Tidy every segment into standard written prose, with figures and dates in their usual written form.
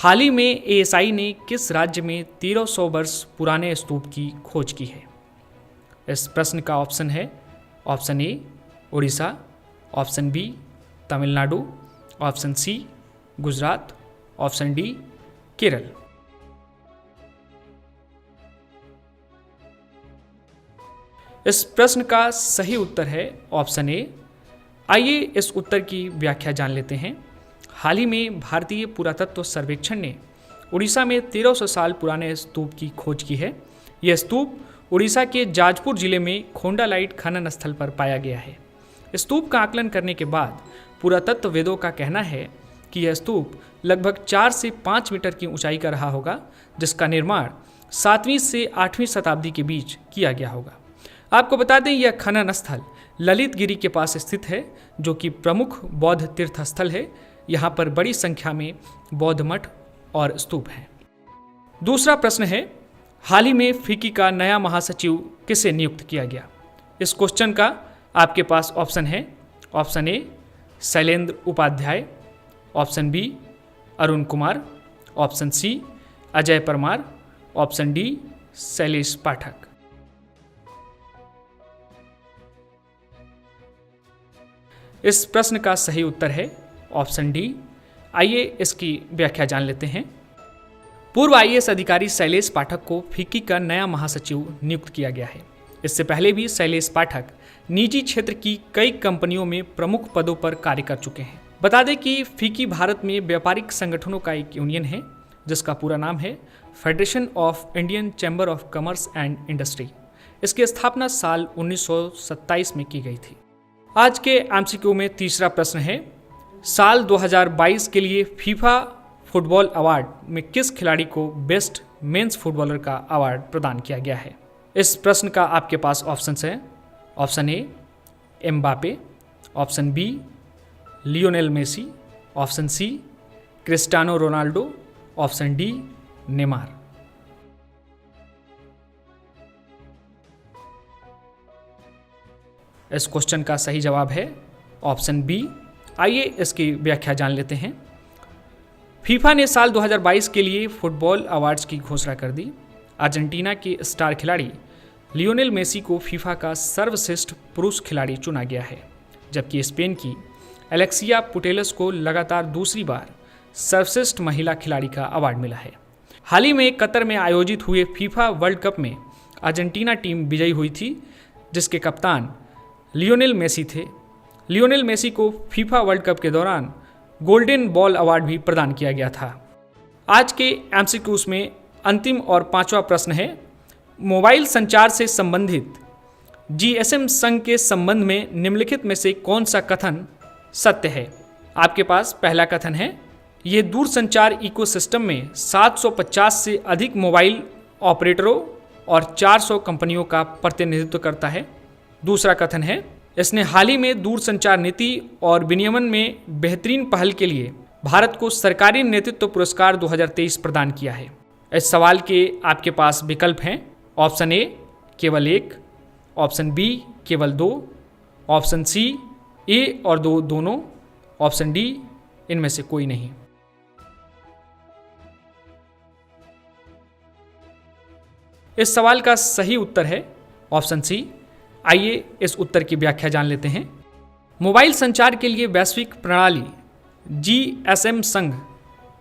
हाल ही में एएसआई ने किस राज्य में 1300 वर्ष पुराने स्तूप की खोज की है? इस प्रश्न का ऑप्शन है option A Orissa, option B Tamil Nadu, option C Gujarat, option D Kerala. इस प्रश्न का सही उत्तर है ऑप्शन ए। आइए इस उत्तर की व्याख्या जान लेते हैं। हाल ही में भारतीय पुरातत्व सर्वेक्षण ने उड़ीसा में 1300 साल पुराने स्तूप की खोज की है। यह स्तूप उड़ीसा के जाजपुर जिले में खोंडालाइट खनन स्थल पर पाया गया है। स्तूप का आकलन करने के बाद पुरातत्वविदों का कहना है कि यह स्तूप लगभग 4 से 5 मीटर की ऊंचाई का रहा होगा, जिसका निर्माण 7वीं से 8वीं शताब्दी के बीच किया गया होगा। आपको बता दें यह खनन स्थल ललित गिरी के पास स्थित है, जो कि प्रमुख बौद्ध तीर्थ स्थल है। यहाँ पर बड़ी संख्या में बौद्ध मठ और स्तूप हैं। दूसरा प्रश्न है, हाल ही में फिक्की का नया महासचिव किसे नियुक्त किया गया? इस क्वेश्चन का आपके पास ऑप्शन है option A Shailendra Upadhyay, option B Arun Kumar, option C Ajay Parmar, option D Shailesh Pathak. इस प्रश्न का सही उत्तर है ऑप्शन डी। आइए इसकी व्याख्या जान लेते हैं। पूर्व आईएएस अधिकारी शैलेश पाठक को फिक्की का नया महासचिव नियुक्त किया गया है। इससे पहले भी शैलेश पाठक निजी क्षेत्र की कई कंपनियों में प्रमुख पदों पर कार्य कर चुके हैं। बता दें कि फिक्की भारत में व्यापारिक संगठनों का एक यूनियन है, जिसका पूरा नाम है federation of Indian chamber of commerce and industry. इसकी स्थापना साल 1927 में की गई थी। आज के एमसीक्यू में तीसरा प्रश्न है, साल 2022 के लिए फीफा फुटबॉल अवार्ड में किस खिलाड़ी को बेस्ट मेंस फुटबॉलर का अवार्ड प्रदान किया गया है? इस प्रश्न का आपके पास ऑप्शंस हैं option A Mbappe, option B Lionel Messi, option C Cristiano Ronaldo, option D Neymar. इस क्वेश्चन का सही जवाब है ऑप्शन बी। आइए इसकी व्याख्या जान लेते हैं। फीफा ने साल 2022 के लिए फुटबॉल अवार्ड्स की घोषणा कर दी। अर्जेंटीना के स्टार खिलाड़ी लियोनेल मेसी को फीफा का सर्वश्रेष्ठ पुरुष खिलाड़ी चुना गया है, जबकि स्पेन की एलेक्सिया पुटेलस को लगातार दूसरी बार सर्वश्रेष्ठ महिला खिलाड़ी का अवार्ड मिला है। हाल ही में कतर में आयोजित हुए फीफा वर्ल्ड कप में अर्जेंटीना टीम विजयी हुई थी, जिसके कप्तान लियोनेल मेसी थे। लियोनेल मेसी को फीफा वर्ल्ड कप के दौरान गोल्डन बॉल अवार्ड भी प्रदान किया गया था। आज के एमसीक्यूज में अंतिम और पांचवा प्रश्न है, मोबाइल संचार से संबंधित जीएसएम संघ के संबंध में निम्नलिखित में से कौन सा कथन सत्य है? आपके पास पहला कथन है, ये दूरसंचार इकोसिस्टम में 750 से अधिक मोबाइल ऑपरेटरों और 400 कंपनियों का प्रतिनिधित्व करता है। दूसरा कथन है, इसने हाल ही में दूरसंचार नीति और विनियमन में बेहतरीन पहल के लिए भारत को सरकारी नेतृत्व पुरस्कार 2023 प्रदान किया है। इस सवाल के आपके पास विकल्प हैं ऑप्शन ए केवल 1, ऑप्शन बी केवल 2, ऑप्शन सी ए और 2 दोनों, ऑप्शन डी इनमें से कोई नहीं। इस सवाल का सही उत्तर है ऑप्शन सी। आइए इस उत्तर की व्याख्या जान लेते हैं। मोबाइल संचार के लिए वैश्विक प्रणाली जीएसएम संघ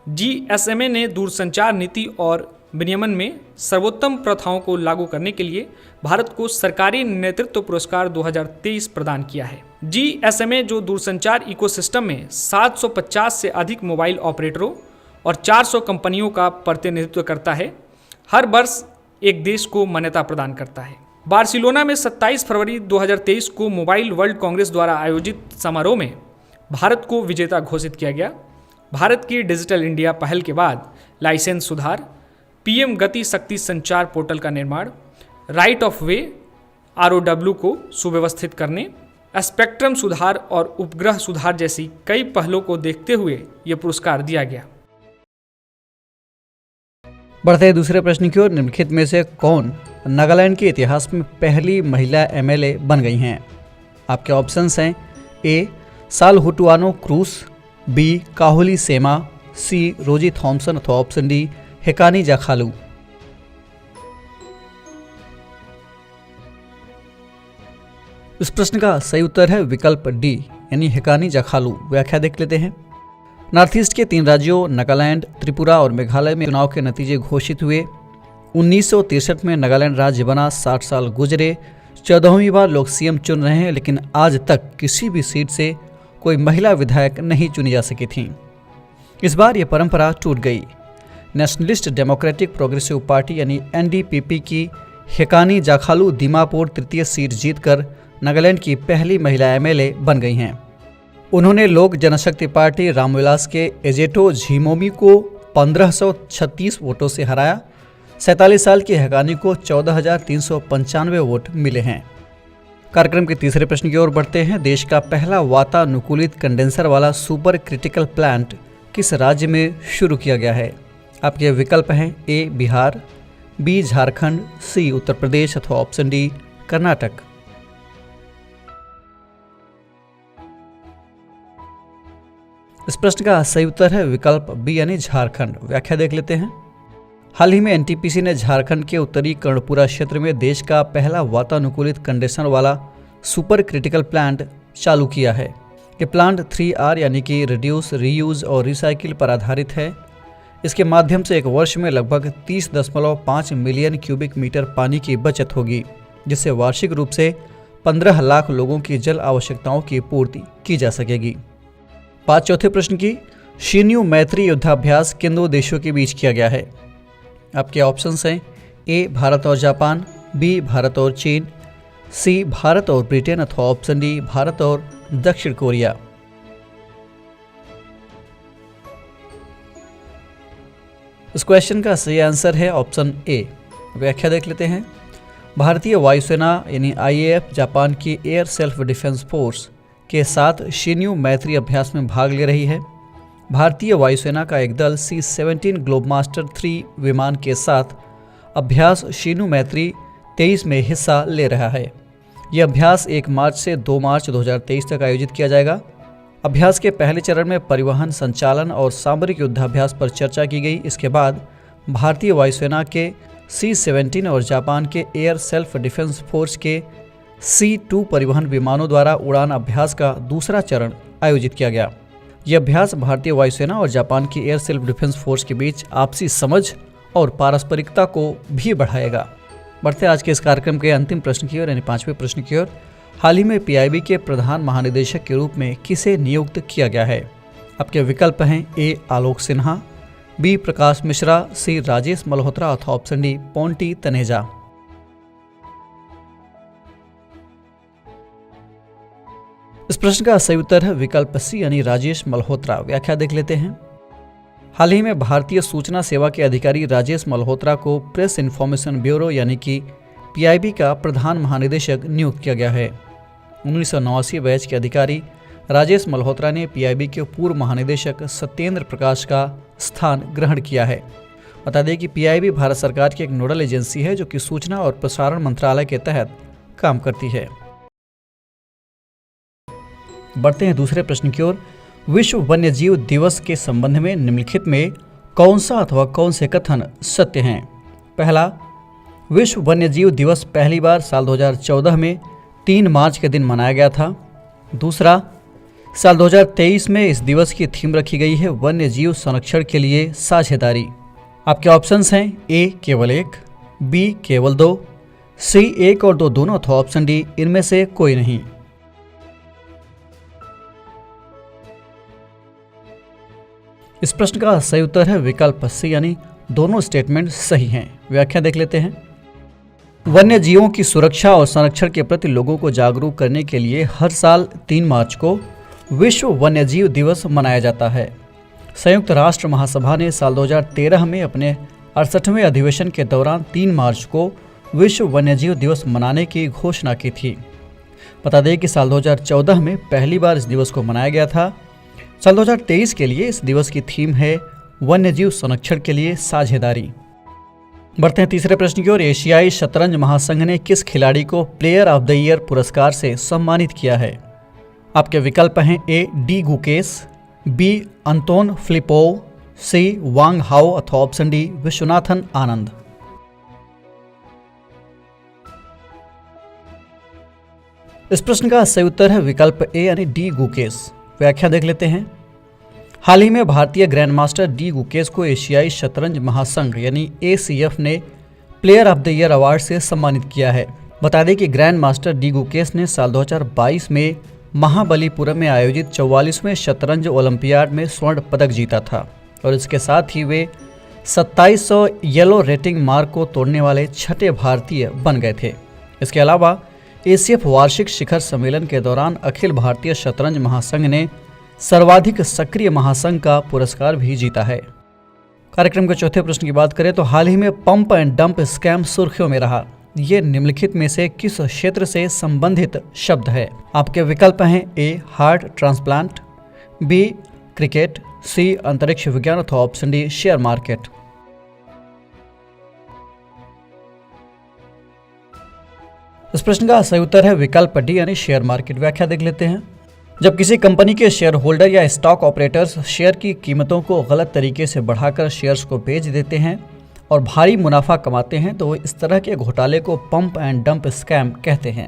जीएसएमए ने दूरसंचार नीति और विनियमन में सर्वोत्तम प्रथाओं को लागू करने के लिए भारत को सरकारी नेतृत्व पुरस्कार 2023 प्रदान किया है। जीएसएमए जो दूरसंचार इकोसिस्टम में 750 से अधिक मोबाइल ऑपरेटरों और 400 कंपनियों का प्रतिनिधित्व करता है, हर वर्ष एक देश को मान्यता प्रदान करता है। बार्सिलोना में 27 फरवरी 2023 को मोबाइल वर्ल्ड कांग्रेस द्वारा आयोजित समारोह में भारत को विजेता घोषित किया गया। भारत की डिजिटल इंडिया पहल के बाद लाइसेंस सुधार, पीएम गति शक्ति संचार पोर्टल का निर्माण, राइट ऑफ वे आरओडब्ल्यू को सुव्यवस्थित करने, स्पेक्ट्रम सुधार और उपग्रह सुधार जैसी कई पहलों को देखते हुए यह पुरस्कार दिया गया। बढ़ते हैं दूसरे प्रश्न की ओर। निम्नलिखित में से कौन नागालैंड के इतिहास में पहली महिला एमएलए बन गई हैं? आपके ऑप्शंस हैं ए साल हुटुआनो क्रूस, बी काहुली सेमा, सी रोजी थॉमसन अथवा ऑप्शन डी हेकानी जाखालू। इस प्रश्न का सही उत्तर है विकल्प डी यानी हेकानी जाखालू। व्याख्या देख लेते हैं। नॉर्थ ईस्ट के 3 राज्यों नागालैंड, त्रिपुरा और मेघालय में चुनाव के नतीजे घोषित हुए। 1963 में नागालैंड राज्य बना, 60 साल गुजरे, 14वीं बार लोग सीएम चुन रहे हैं, लेकिन आज तक किसी भी सीट से कोई महिला विधायक नहीं चुनी जा सकी थी। इस बार यह परंपरा टूट गई। नेशनलिस्ट डेमोक्रेटिक प्रोग्रेसिव पार्टी यानी एनडीपीपी की हेकानी जाखालू दीमापुर तृतीय सीट जीतकर नागालैंड की पहली महिला एमएलए बन गई हैं। उन्होंने लोक जनशक्ति पार्टी रामविलास के एजेटो झिमोमी को 1536 वोटों से हराया। 47 साल की हेकानी को 14,395 वोट मिले हैं। कार्यक्रम के तीसरे प्रश्न की ओर बढ़ते हैं। देश का पहला वातानुकूलित कंडेंसर वाला सुपर क्रिटिकल प्लांट किस राज्य में शुरू किया गया है? आपके विकल्प हैं ए बिहार, बी झारखंड, सी उत्तर प्रदेश अथवा ऑप्शन डी कर्नाटक। इस प्रश्न का सही उत्तर है विकल्प बी यानी झारखंड। व्याख्या देख लेते हैं। हाल ही में एनटीपीसी ने झारखंड के उत्तरी कर्णपुरा क्षेत्र में देश का पहला वातानुकूलित कंडेंसर वाला सुपर क्रिटिकल प्लांट चालू किया है। ये प्लांट 3R यानी कि रिड्यूस, रीयूज और रिसाइकिल पर आधारित है। इसके माध्यम से एक वर्ष में लगभग 30.5 मिलियन क्यूबिक मीटर पानी की बचत होगी, जिससे वार्षिक रूप से 15 लाख लोगों की जल आवश्यकताओं की पूर्ति की जा सकेगी। बात चौथे प्रश्न की। शिन्यू मैत्री युद्धाभ्यास किन 2 देशों के बीच किया गया है? आपके ऑप्शंस हैं ए भारत और जापान, बी भारत और चीन, सी भारत और ब्रिटेन अथवा ऑप्शन डी भारत और दक्षिण कोरिया। इस क्वेश्चन का सही आंसर है ऑप्शन ए। व्याख्या देख लेते हैं। भारतीय वायुसेना यानी आईएएफ जापान की एयर सेल्फ डिफेंस फोर्स के साथ शिन्यू मैत्री अभ्यास में भाग ले रही है। भारतीय वायुसेना का एक दल C-17 ग्लोबमास्टर 3 विमान के साथ अभ्यास शिन्यू मैत्री 23 में हिस्सा ले रहा है। यह अभ्यास 1 मार्च से 2 मार्च 2023 तक आयोजित किया जाएगा। अभ्यास के पहले चरण में परिवहन, संचालन और सामरिक युद्धाभ्यास पर चर्चा की गई। इसके बाद भारतीय वायुसेना के C-17 और जापान के एयर सेल्फ डिफेंस फोर्स के C-2 परिवहन विमानों द्वारा उड़ान अभ्यास का दूसरा चरण आयोजित किया गया। यह अभ्यास भारतीय वायुसेना और जापान की एयर सेल्फ डिफेंस फोर्स के बीच आपसी समझ और पारस्परिकता को भी बढ़ाएगा। बढ़ते आज के इस कार्यक्रम के अंतिम प्रश्न की ओर यानी 5वें प्रश्न की ओर। हाल ही में पीआईबी के प्रधान महानिदेशक के रूप में किसे नियुक्त किया गया है? आपके विकल्प हैं ए आलोक सिन्हा, बी प्रकाश मिश्रा, सी राजेश मल्होत्रा अथवा ऑप्शन डी पोंटी तनेजा। इस प्रश्न का सही उत्तर है विकल्प सी यानी राजेश मल्होत्रा। व्याख्या देख लेते हैं। हाल ही में भारतीय सूचना सेवा के अधिकारी राजेश मल्होत्रा को प्रेस इन्फॉर्मेशन ब्यूरो यानी कि पीआईबी का प्रधान महानिदेशक नियुक्त किया गया है। 1989 बैच के अधिकारी राजेश मल्होत्रा ने पीआईबी के पूर्व महानिदेशक सत्येंद्र प्रकाश का स्थान ग्रहण किया है। बता दें कि पीआईबी भारत सरकार की एक नोडल एजेंसी है जो कि सूचना और प्रसारण मंत्रालय के तहत काम करती है। बढ़ते हैं दूसरे प्रश्न की ओर। विश्व वन्यजीव दिवस के संबंध में निम्नलिखित में कौन सा अथवा कौन से कथन सत्य हैं? पहला, विश्व वन्यजीव दिवस पहली बार साल 2014 में 3 मार्च के दिन मनाया गया था। दूसरा, साल 2023 में इस दिवस की थीम रखी गई है वन्य जीव संरक्षण के लिए साझेदारी। आपके ऑप्शंस हैं ए केवल 1, बी केवल 2, सी 1 और 2 दोनों अथवा ऑप्शन डी इनमें से कोई नहीं। इस प्रश्न का सही उत्तर है विकल्प सी यानी दोनों स्टेटमेंट सही हैं। व्याख्या देख लेते हैं। वन्य जीवों की सुरक्षा और संरक्षण के प्रति लोगों को जागरूक करने के लिए हर साल 3 मार्च को विश्व वन्यजीव दिवस मनाया जाता है। संयुक्त राष्ट्र महासभा ने साल 2013 में अपने 68वें अधिवेशन के दौरान 3 मार्च को विश्व वन्यजीव दिवस मनाने की घोषणा की थी। बता दें कि साल 2014 में पहली बार इस दिवस को मनाया गया था। साल 2023 के लिए इस दिवस की थीम है वन्यजीव संरक्षण के लिए साझेदारी। बढ़ते हैं तीसरे प्रश्न की ओर। एशियाई शतरंज महासंघ ने किस खिलाड़ी को प्लेयर ऑफ द ईयर पुरस्कार से सम्मानित किया है? आपके विकल्प हैं A D Gukesh, B Anton Filippov, C Wang Hao अथवा ऑप्शन डी विश्वनाथन आनंद। इस प्रश्न का सही उत्तर है विकल्प ए यानी डी गुकेश। व्याख्या देख लेते हैं। हाल ही में भारतीय ग्रैंड मास्टर डी गुकेश को एशियाई शतरंज महासंघ यानी ACF ने player of the year award से सम्मानित किया है। बता दें कि ग्रैंड मास्टर डी गुकेश ने साल 2022 में महाबलीपुरम में आयोजित 44वें शतरंज ओलंपियाड में स्वर्ण पदक जीता था और इसके साथ ही वे 2700 येलो रेटिंग मार्क को तोड़ने वाले छठे भारतीय बन गए थे। इसके अलावा ACF वार्षिक शिखर सम्मेलन के दौरान अखिल भारतीय शतरंज महासंघ ने सर्वाधिक सक्रिय महासंघ का पुरस्कार भी जीता है। कार्यक्रम के चौथे प्रश्न की बात करें तो हाल ही में पंप एंड डंप स्कैम सुर्खियों में रहा। ये निम्नलिखित में से किस क्षेत्र से संबंधित शब्द है? आपके विकल्प हैं A heart transplant, B cricket, C अंतरिक्ष विज्ञान अथवा ऑप्शन डी शेयर मार्केट। इस प्रश्न का सही उत्तर है विकल्प डी यानी शेयर मार्केट। व्याख्या देख लेते हैं। जब किसी कंपनी के शेयर होल्डर या स्टॉक ऑपरेटर्स शेयर की कीमतों को गलत तरीके से बढ़ाकर शेयर्स को बेच देते हैं और भारी मुनाफा कमाते हैं तो इस तरह के घोटाले को पंप एंड डंप स्कैम कहते हैं।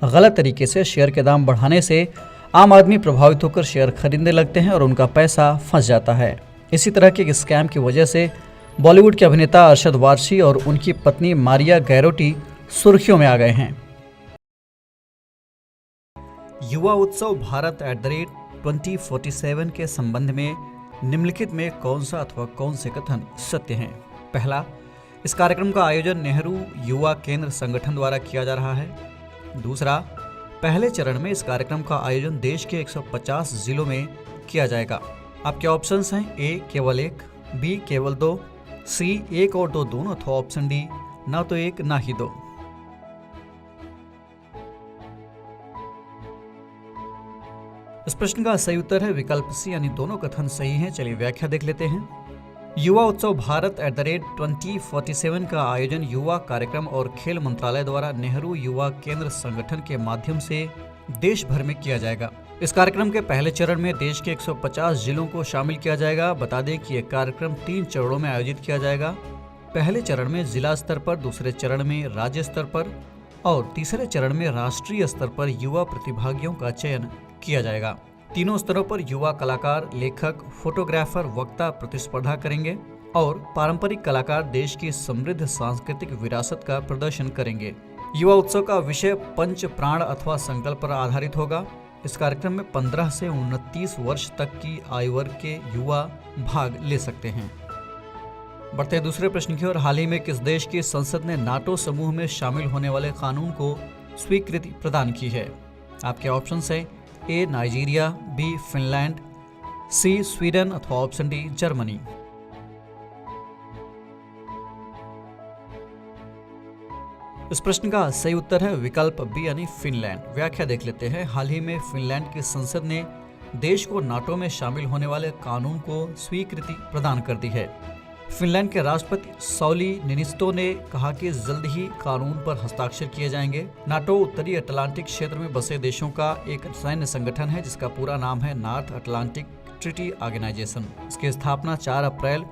गलत तरीके से शेयर के दाम बढ़ाने से आम आदमी प्रभावित होकर शेयर खरीदने लगते हैं और उनका पैसा फंस जाता है। इसी तरह के स्कैम की वजह से बॉलीवुड के अभिनेता अरशद वारसी और उनकी पत्नी मारिया गैरोटी सुर्खियों में आ गए हैं। युवा उत्सव भारत @2047 के संबंध में निम्नलिखित में कौन सा अथवा कौन से कथन सत्य हैं? पहला, इस कार्यक्रम का आयोजन नेहरू युवा केंद्र संगठन द्वारा किया जा रहा है। दूसरा, पहले चरण में इस कार्यक्रम का आयोजन देश के 150 जिलों में किया जाएगा। आपके ऑप्शंस हैं ए केवल 1, बी केवल 2, सी 1 और 2 दोनों अथवा ऑप्शन डी ना तो 1 ना ही 2। इस प्रश्न का सही उत्तर है विकल्प सी यानी दोनों कथन सही हैं। चलिए व्याख्या देख लेते हैं। युवा उत्सव भारत @2047 का आयोजन युवा कार्यक्रम और खेल मंत्रालय द्वारा नेहरू युवा केंद्र संगठन के माध्यम से देश भर में किया जाएगा। इस कार्यक्रम के पहले चरण में देश के 150 जिलों को शामिल किया जाएगा। बता दें कि यह कार्यक्रम 3 चरणों में आयोजित किया जाएगा। पहले चरण में जिला स्तर पर, दूसरे चरण में राज्य स्तर पर और तीसरे चरण में राष्ट्रीय स्तर पर युवा प्रतिभागियों का चयन किया जाएगा। तीनों स्तरों पर युवा कलाकार, लेखक, फोटोग्राफर, वक्ता प्रतिस्पर्धा करेंगे और पारंपरिक कलाकार देश की समृद्ध सांस्कृतिक विरासत का प्रदर्शन करेंगे। युवा उत्सव का विषय पंच प्राण अथवा संकल्प पर आधारित होगा। इस कार्यक्रम में 15 से 29 वर्ष तक की आयु वर्ग के युवा भाग ले सकते हैं। बढ़ते हैं दूसरे प्रश्न की ओर। हाल ही में किस देश की संसद ने नाटो समूह में शामिल होने वाले कानून को स्वीकृति प्रदान की है? आपके ऑप्शन है ए नाइजीरिया, बी फिनलैंड, सी स्वीडन अथवा ऑप्शन डी जर्मनी। इस प्रश्न का सही उत्तर है विकल्प बी यानी फिनलैंड। व्याख्या देख लेते हैं। हाल ही में फिनलैंड की संसद ने देश को नाटो में शामिल होने वाले कानून को स्वीकृति प्रदान कर दी है। फिनलैंड के राष्ट्रपति सौली निनिस्तो ने कहा कि जल्द ही कानून पर हस्ताक्षर किए जाएंगे। नाटो उत्तरी अटलांटिक क्षेत्र में बसे देशों का एक सैन्य संगठन है जिसका पूरा नाम है नॉर्थ अटलांटिक ट्रीटी ऑर्गेनाइजेशन। इसकी स्थापना 4 अप्रैल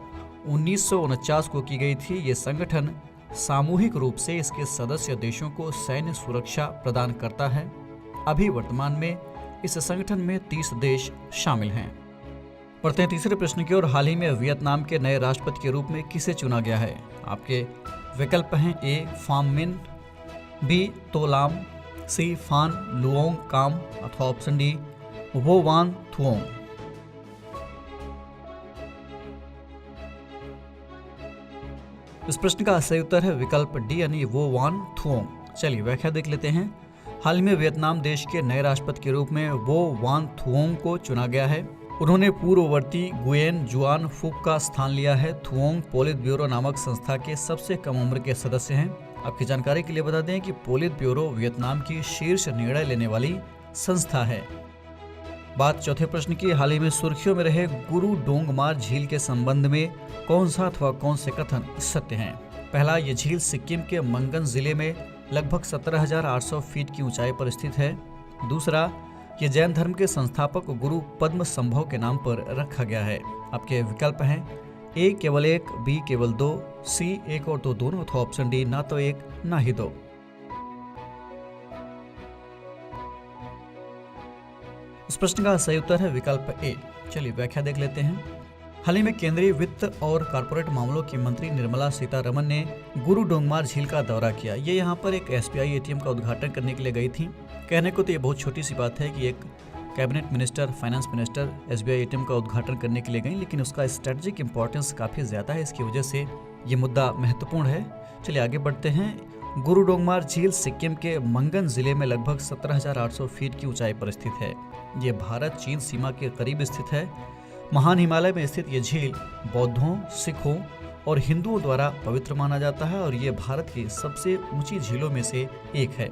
1949 को की गई थी। ये संगठन सामूहिक रूप से इसके सदस्य देशों को सैन्य सुरक्षा प्रदान करता है। अभी वर्तमान में इस संगठन में 30 देश शामिल हैं। बढ़ते हैं तीसरे प्रश्न की ओर। हाल ही में वियतनाम के नए राष्ट्रपति के रूप में किसे चुना गया है? आपके विकल्प हैं ए फाम मिन, बी तो लाम, सी फान लुओंग काम अथवा ऑप्शन डी वो वान थुओंग। इस प्रश्न का सही उत्तर है विकल्प डी यानी वो वान थुओंग। चलिए व्याख्या देख लेते हैं। हाल ही में वियतनाम देश के नए राष्ट्रपति के रूप में वो वान थुओंग को चुना गया है। उन्होंने पूर्ववर्ती गुयेन जुआन फुक का स्थान लिया है। थुओंग पोलित ब्यूरो नामक संस्था के सबसे कम उम्र के सदस्य हैं। आपकी जानकारी के लिए बता दें कि पोलित ब्यूरो वियतनाम की शीर्ष निर्णय लेने वाली संस्था है। बात चौथे प्रश्न की। हाल ही में सुर्खियों में रहे गुरु डोंगमार झील के संबंध में कौन सा अथवा कौन से कथन सत्य हैं? पहला, ये झील सिक्किम के मंगन जिले में लगभग 17,800 फीट की ऊंचाई पर स्थित है। दूसरा, ये जैन धर्म के संस्थापक गुरु पद्म संभव के नाम पर रखा गया है। आपके विकल्प हैं ए केवल एक, बी केवल दो, सी एक और दो दोनों, अथवा ऑप्शन डी ना तो एक ना ही दो। इस प्रश्न का सही उत्तर है विकल्प ए। चलिए व्याख्या देख लेते हैं। हाल ही में केंद्रीय वित्त और कॉर्पोरेट मामलों की मंत्री निर्मला सीतारमण ने गुरु डोंगमार झील का दौरा किया। ये यहाँ पर एक SBI ATM का उद्घाटन करने के लिए गई थी। कहने को तो ये बहुत छोटी सी बात है कि एक cabinet minister, finance minister SBI ATM का उद्घाटन करने के लिए गई, लेकिन उसका स्ट्रेटेजिक इंपॉर्टेंस काफ़ी ज़्यादा है। इसकी वजह से ये मुद्दा महत्वपूर्ण है। चलिए आगे बढ़ते हैं। गुरु डोंगमार झील सिक्किम के मंगन जिले में लगभग 17,800 फीट की ऊंचाई पर स्थित है। ये भारत चीन सीमा के करीब स्थित है। महान हिमालय में स्थित ये झील बौद्धों, सिखों और हिंदुओं द्वारा पवित्र माना जाता है और ये भारत की सबसे ऊंची झीलों में से एक है।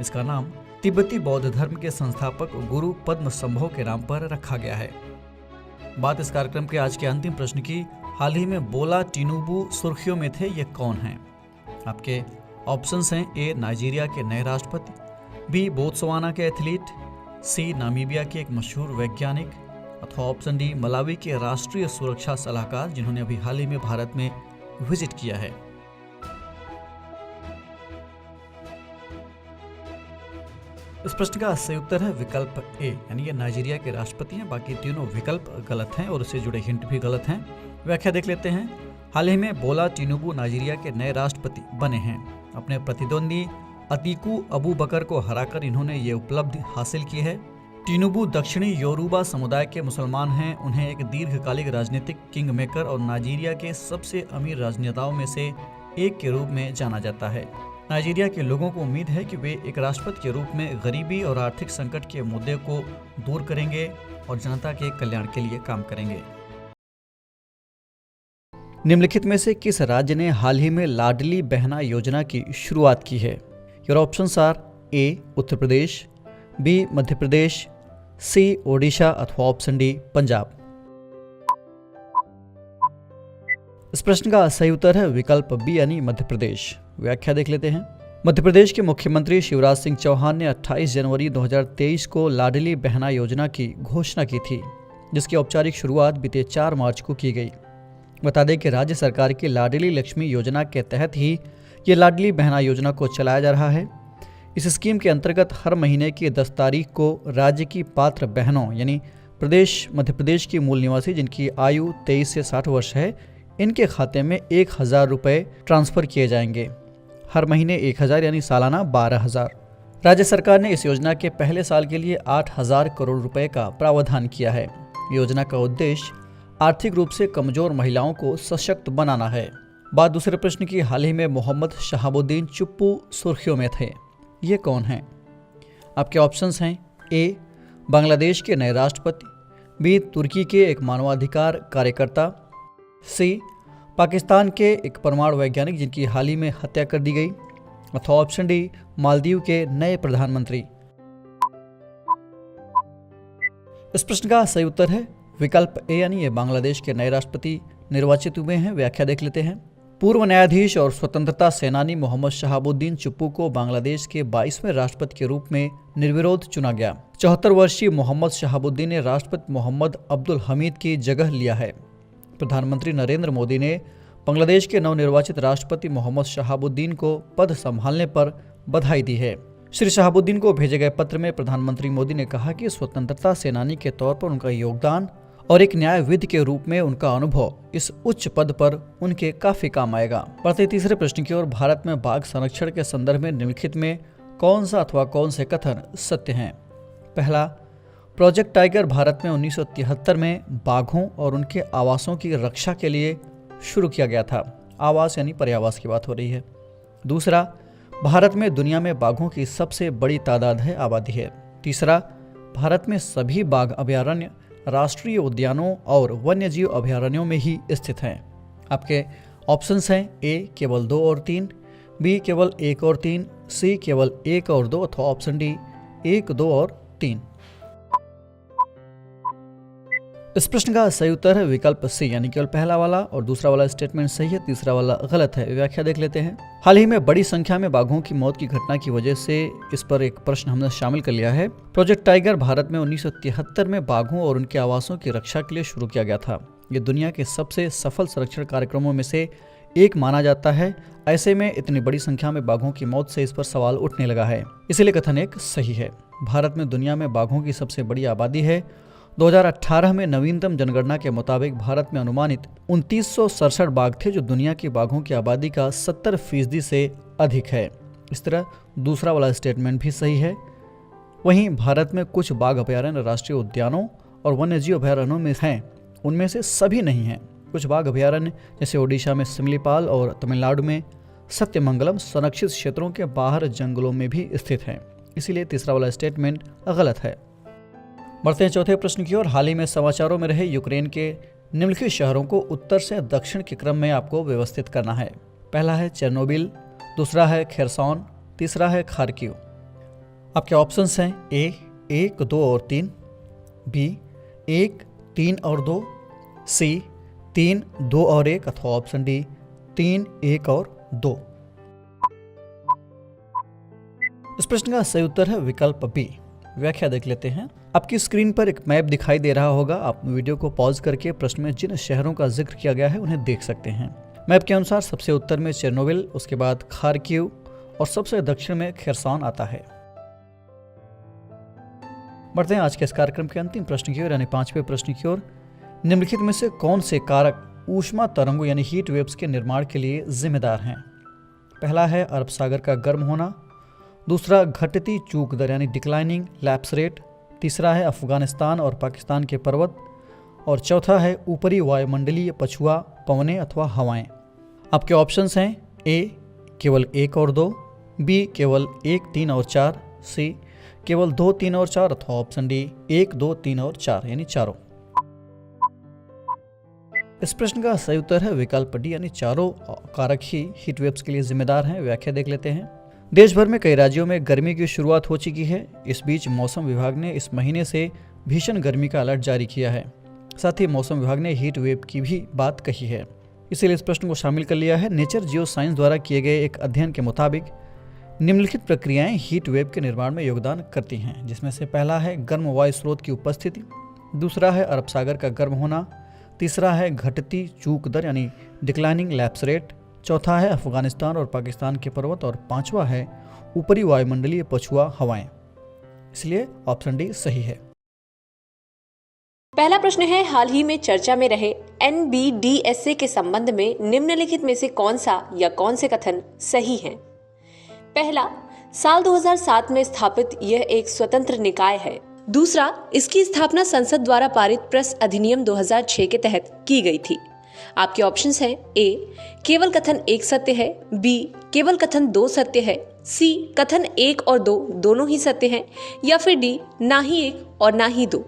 इसका नाम तिब्बती बौद्ध धर्म के संस्थापक गुरु पद्म संभव के नाम पर रखा गया है। बात इस कार्यक्रम के आज के अंतिम प्रश्न की। हाल ही में बोला टिनुबू सुर्खियों में थे, ये कौन हैं? आपके ऑप्शंस हैं ए नाइजीरिया के नए राष्ट्रपति, बी बोत्सवाना के एथलीट, सी नामीबिया के एक मशहूर वैज्ञानिक, अथवा ऑप्शन डी मलावी के राष्ट्रीय सुरक्षा सलाहकार जिन्होंने अभी हाल ही में भारत में विजिट किया है। इस प्रश्न का सही उत्तर है विकल्प ए, यानी ये नाइजीरिया के राष्ट्रपति हैं। बाकी तीनों विकल्प गलत हैं और उससे जुड़े हिंट भी गलत हैं। व्याख्या देख लेते हैं। हाल ही में बोला टिनुबू नाइजीरिया के नए राष्ट्रपति बने हैं। अपने प्रतिद्वंदी अतीकू अबू बकर को हराकर इन्होंने ये उपलब्धि हासिल की है। टिनुबू दक्षिणी योरूबा समुदाय के मुसलमान हैं। उन्हें एक दीर्घकालिक राजनीतिक किंग मेकर और नाइजीरिया के सबसे अमीर राजनेताओं में से एक के रूप में जाना जाता है। नाइजीरिया के लोगों को उम्मीद है कि वे एक राष्ट्रपति के रूप में गरीबी और आर्थिक संकट के मुद्दे को दूर करेंगे और जनता के कल्याण के लिए काम करेंगे। निम्नलिखित में से किस राज्य ने हाल ही में लाडली बहना योजना की शुरुआत की है? Your options are A Uttar Pradesh, B Madhya Pradesh, C Odisha अथवा ऑप्शन डी पंजाब। इस प्रश्न का सही उत्तर है विकल्प बी यानी मध्य प्रदेश। व्याख्या देख लेते हैं। मध्य प्रदेश के मुख्यमंत्री शिवराज सिंह चौहान ने 28 जनवरी 2023 को लाडली बहना योजना की घोषणा की थी, जिसकी औपचारिक शुरुआत बीते 4 मार्च को की गई। बता दें कि राज्य सरकार की लाडली लक्ष्मी योजना के तहत ही ये लाडली बहना योजना को चलाया जा रहा है। इस स्कीम के अंतर्गत हर महीने की 10 तारीख को राज्य की पात्र बहनों यानी मध्य प्रदेश की मूल निवासी जिनकी आयु 23 से 60 वर्ष है, इनके खाते में 1,000 रुपये ट्रांसफर किए जाएंगे। हर महीने 1,000 यानी सालाना 12,000। राज्य सरकार ने इस योजना के पहले साल के लिए 8,000 करोड़ रुपए का प्रावधान किया है। योजना का उद्देश्य आर्थिक रूप से कमजोर महिलाओं को सशक्त बनाना है। बात दूसरे प्रश्न की। हाल ही में मोहम्मद शहाबुद्दीन चुप्पू सुर्खियों में थे, ये कौन हैं? आपके ऑप्शंस हैं ए बांग्लादेश के नए राष्ट्रपति, बी तुर्की के एक मानवाधिकार कार्यकर्ता, सी पाकिस्तान के एक परमाणु वैज्ञानिक जिनकी हाल ही में हत्या कर दी गई, अथवा ऑप्शन डी मालदीव के नए प्रधानमंत्री। इस प्रश्न का सही उत्तर है विकल्प ए यानी ये बांग्लादेश के नए राष्ट्रपति निर्वाचित हुए हैं। व्याख्या देख लेते हैं। पूर्व न्यायाधीश और स्वतंत्रता सेनानी मोहम्मद शहाबुद्दीन चुप्पू को बांग्लादेश के 22वें राष्ट्रपति के रूप में निर्विरोध चुना गया। 74 वर्षीय मोहम्मद शहाबुद्दीन ने राष्ट्रपति मोहम्मद अब्दुल हमीद की जगह लिया है। प्रधानमंत्री नरेंद्र मोदी ने बांग्लादेश के नवनिर्वाचित राष्ट्रपति मोहम्मद शहाबुद्दीन को पद संभालने पर बधाई दी है। श्री शहाबुद्दीन को भेजे गए पत्र में प्रधानमंत्री मोदी ने कहा कि स्वतंत्रता सेनानी के तौर पर उनका योगदान और एक न्यायविद के रूप में उनका अनुभव इस उच्च पद पर उनके काफी काम आएगा। बढ़ते तीसरे प्रश्न की ओर। भारत में बाघ संरक्षण के संदर्भ में निम्नलिखित में कौन सा अथवा कौन से कथन सत्य हैं? पहला, प्रोजेक्ट टाइगर भारत में 1973 में बाघों और उनके आवासों की रक्षा के लिए शुरू किया गया था। आवास यानी पर्यावास की बात हो रही है। दूसरा, भारत में दुनिया में बाघों की सबसे बड़ी तादाद है, आबादी है। तीसरा, भारत में सभी बाघ अभयारण्य राष्ट्रीय उद्यानों और वन्यजीव अभयारण्यों में ही स्थित हैं। आपके ऑप्शंस हैं ए केवल 2 और 3, बी केवल 1 और 3, सी केवल 1 और 2 अथवा ऑप्शन डी 1, 2 और 3। इस प्रश्न का सही उत्तर है विकल्प सी, यानी केवल पहला वाला और दूसरा वाला स्टेटमेंट सही है, तीसरा वाला गलत है। व्याख्या देख लेते हैं। हाल ही में बड़ी संख्या में बाघों की मौत की घटना की वजह से इस पर एक प्रश्न हमने शामिल कर लिया है। प्रोजेक्ट टाइगर भारत में 1973 में बाघों और उनके आवासों की रक्षा के लिए शुरू किया गया था। ये दुनिया के सबसे सफल संरक्षण कार्यक्रमों में से एक माना जाता है। ऐसे में इतनी बड़ी संख्या में बाघों की मौत से इस पर सवाल उठने लगा है, इसीलिए कथन एक सही है। भारत में दुनिया में बाघों की सबसे बड़ी आबादी है। 2018 में नवीनतम जनगणना के मुताबिक भारत में अनुमानित 2967 बाघ थे, जो दुनिया की बाघों की आबादी का 70% से अधिक है। इस तरह दूसरा वाला स्टेटमेंट भी सही है। वहीं भारत में कुछ बाघ अभयारण्य राष्ट्रीय उद्यानों और वन्यजीव अभयारण्यों में हैं, उनमें से सभी नहीं हैं। कुछ बाघ अभयारण्य जैसे ओडिशा में सिमलीपाल और तमिलनाडु में सत्यमंगलम संरक्षित क्षेत्रों के बाहर जंगलों में भी स्थित हैं, इसीलिए तीसरा वाला स्टेटमेंट गलत है। बढ़ते हैं चौथे प्रश्न की ओर। हाल ही में समाचारों में रहे यूक्रेन के निम्नलिखित शहरों को उत्तर से दक्षिण के क्रम में आपको व्यवस्थित करना है। पहला है चेर्नोबिल, दूसरा है खेरसॉन, तीसरा है खार्किव। आपके ऑप्शंस हैं ए 1, 2 और 3, बी 1, 3 और 2, सी 3, 2 और 1 अथवा ऑप्शन डी 3, 1 और 2। इस प्रश्न का सही उत्तर है विकल्प बी। व्याख्या देख लेते हैं। आपकी स्क्रीन पर एक मैप दिखाई दे रहा होगा। आप वीडियो को पॉज करके प्रश्न में जिन शहरों का जिक्र किया गया है उन्हें देख सकते हैं। मैप के अनुसार सबसे उत्तर में चेर्नोबिल, उसके बाद खार्किव और सबसे दक्षिण में खेरसॉन आता है। बढ़ते हैं आज के इस कार्यक्रम के अंतिम प्रश्न की ओर, यानी 5वें प्रश्न की ओर। निम्नलिखित में से कौन से कारक ऊष्मा तरंगों यानी हीट वेव्स के निर्माण के लिए जिम्मेदार हैं? पहला है अरब सागर का गर्म होना, दूसरा घटती चूक दर यानी डिक्लाइनिंग लैप्स रेट, तीसरा है अफगानिस्तान और पाकिस्तान के पर्वत, और चौथा है ऊपरी वायुमंडलीय पछुआ पवनें अथवा हवाएं। आपके ऑप्शंस हैं ए केवल 1 और 2, बी केवल 1, 3 और 4, सी केवल 2, 3 और 4 अथवा ऑप्शन डी 1, 2, 3 और 4 यानी चारों। इस प्रश्न का सही उत्तर है विकल्प डी, यानी चारों कारक ही हीट वेव्स के लिए जिम्मेदार हैं। व्याख्या देख लेते हैं। देश भर में कई राज्यों में गर्मी की शुरुआत हो चुकी है। इस बीच मौसम विभाग ने इस महीने से भीषण गर्मी का अलर्ट जारी किया है। साथ ही मौसम विभाग ने हीट वेव की भी बात कही है, इसीलिए इस प्रश्न को शामिल कर लिया है। नेचर जियो साइंस द्वारा किए गए एक अध्ययन के मुताबिक निम्नलिखित प्रक्रियाएं हीट वेव के निर्माण में योगदान करती हैं, जिसमें से पहला है गर्म वायु स्रोत की उपस्थिति, दूसरा है अरब सागर का गर्म होना, तीसरा है घटती चूक दर यानी डिक्लाइनिंग लैप्स रेट, चौथा है अफगानिस्तान और पाकिस्तान के पर्वत, और पांचवा है ऊपरी वायुमंडलीय पछुआ हवाएं। इसलिए ऑप्शन डी सही है। पहला प्रश्न है, हाल ही में चर्चा में रहे NBDSA के संबंध में निम्नलिखित में से कौन सा या कौन से कथन सही हैं? पहला, साल 2007 में स्थापित यह एक स्वतंत्र निकाय है। दूसरा, इसकी स्थापना संसद द्वारा पारित प्रेस अधिनियम 2006 के तहत की गई थी। आपके ऑप्शंस हैं ए केवल कथन 1 सत्य है, बी केवल कथन 2 सत्य है, सी कथन 1 और 2 दोनों ही सत्य हैं, या फिर डी ना ही 1 और ना ही 2।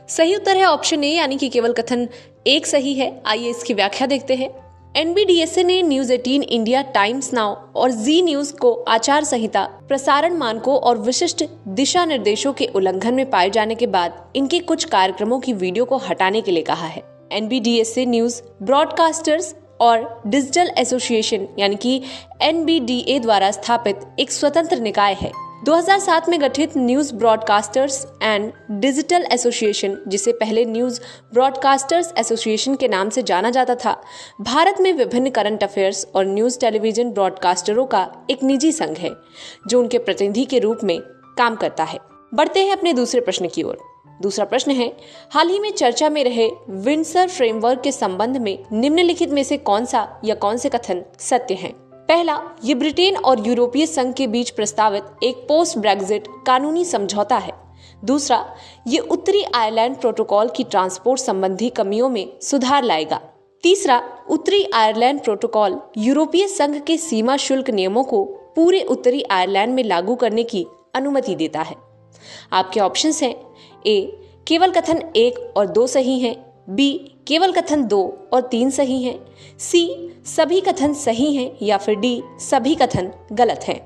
सही उत्तर है ऑप्शन ए, यानी कि केवल कथन 1 सही है। आइए इसकी व्याख्या देखते हैं। NBDSA ने न्यूज 18 इंडिया, टाइम्स नाउ और जी न्यूज को आचार संहिता, प्रसारण मानकों और विशिष्ट दिशा निर्देशों के उल्लंघन में पाए जाने के बाद इनके कुछ कार्यक्रमों की वीडियो को हटाने के लिए कहा है। NBDSA न्यूज ब्रॉडकास्टर्स और डिजिटल एसोसिएशन यानी कि NBDA द्वारा स्थापित एक स्वतंत्र निकाय है। 2007 में गठित news broadcasters and digital association, जिसे पहले न्यूज ब्रॉडकास्टर्स एसोसिएशन के नाम से जाना जाता था, भारत में विभिन्न करंट अफेयर्स और न्यूज टेलीविजन ब्रॉडकास्टरों का एक निजी संघ है जो उनके प्रतिनिधि के रूप में काम करता है। बढ़ते हैं अपने दूसरे प्रश्न की ओर। दूसरा प्रश्न है, हाल ही में चर्चा में रहे विंडसर फ्रेमवर्क के संबंध में निम्नलिखित में से कौन सा या कौन से कथन सत्य हैं? पहला, ये ब्रिटेन और यूरोपीय संघ के बीच प्रस्तावित एक पोस्ट ब्रेक्जिट कानूनी समझौता है। दूसरा, ये उत्तरी आयरलैंड प्रोटोकॉल की ट्रांसपोर्ट संबंधी कमियों में सुधार लाएगा। तीसरा, उत्तरी आयरलैंड प्रोटोकॉल यूरोपीय संघ के सीमा शुल्क नियमों को पूरे उत्तरी आयरलैंड में लागू करने की अनुमति देता है। आपके ऑप्शंस हैं ए केवल कथन 1 और 2 सही हैं, बी केवल कथन 2 और 3 सही हैं, सी सभी कथन सही हैं, या फिर डी सभी कथन गलत हैं।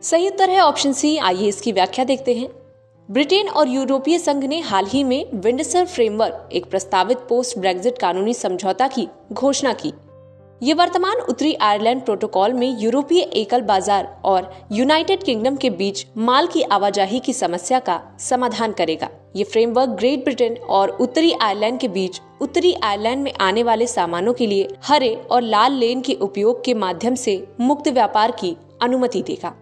सही उत्तर है ऑप्शन सी। आइए इसकी व्याख्या देखते हैं। ब्रिटेन और यूरोपीय संघ ने हाल ही में विंडसर फ्रेमवर्क, एक प्रस्तावित पोस्ट ब्रेक्जिट कानूनी समझौता की घोषणा की। ये वर्तमान उत्तरी आयरलैंड प्रोटोकॉल में यूरोपीय एकल बाजार और यूनाइटेड किंगडम के बीच माल की आवाजाही की समस्या का समाधान करेगा। ये फ्रेमवर्क ग्रेट ब्रिटेन और उत्तरी आयरलैंड के बीच उत्तरी आयरलैंड में आने वाले सामानों के लिए हरे और लाल लेन के उपयोग के माध्यम से मुक्त व्यापार की अनुमति देगा।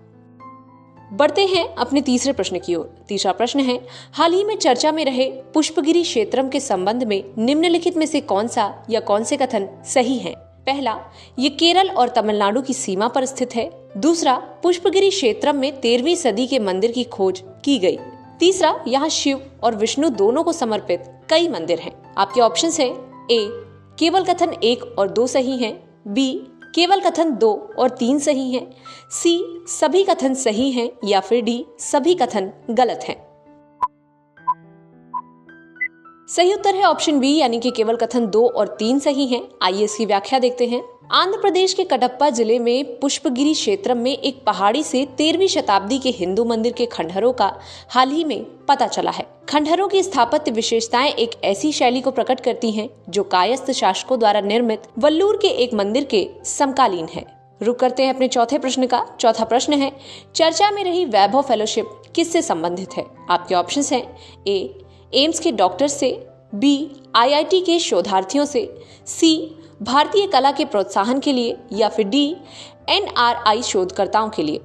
बढ़ते हैं अपने तीसरे प्रश्न की ओर। तीसरा प्रश्न है, हाल ही में चर्चा में रहे पुष्पगिरी क्षेत्रम के संबंध में निम्नलिखित में से कौन सा या कौन से कथन सही है? पहला, ये केरल और तमिलनाडु की सीमा पर स्थित है। दूसरा, पुष्पगिरी क्षेत्रम में 13वीं सदी के मंदिर की खोज की गई। तीसरा, यहाँ शिव और विष्णु दोनों को समर्पित कई मंदिर हैं। आपके ऑप्शंस हैं ए, केवल कथन 1 और 2 सही हैं, बी, केवल कथन 2 और 3 सही हैं, सी, सभी कथन सही हैं, या फिर डी, सभी कथन गलत हैं। सही उत्तर है ऑप्शन बी, यानी कि केवल कथन 2 और 3 सही हैं। आइए इसकी व्याख्या देखते हैं। आंध्र प्रदेश के कटप्पा जिले में पुष्पगिरी क्षेत्र में एक पहाड़ी से 13वीं शताब्दी के हिंदू मंदिर के खंडहरों का हाल ही में पता चला है। खंडहरों की स्थापत्य विशेषताएं एक ऐसी शैली को प्रकट करती हैं जो कायस्थ शासकों द्वारा निर्मित वल्लूर के एक मंदिर के समकालीन है। रुक करते हैं अपने चौथे प्रश्न का। चौथा प्रश्न है, चर्चा में रही वैभव फेलोशिप किससे संबंधित है? आपके ऑप्शंस हैं ए, एम्स के डॉक्टर से, बी, आईआईटी के शोधार्थियों से, सी, भारतीय कला के प्रोत्साहन के लिए, या फिर डी, एनआरआई शोधकर्ताओं के लिए।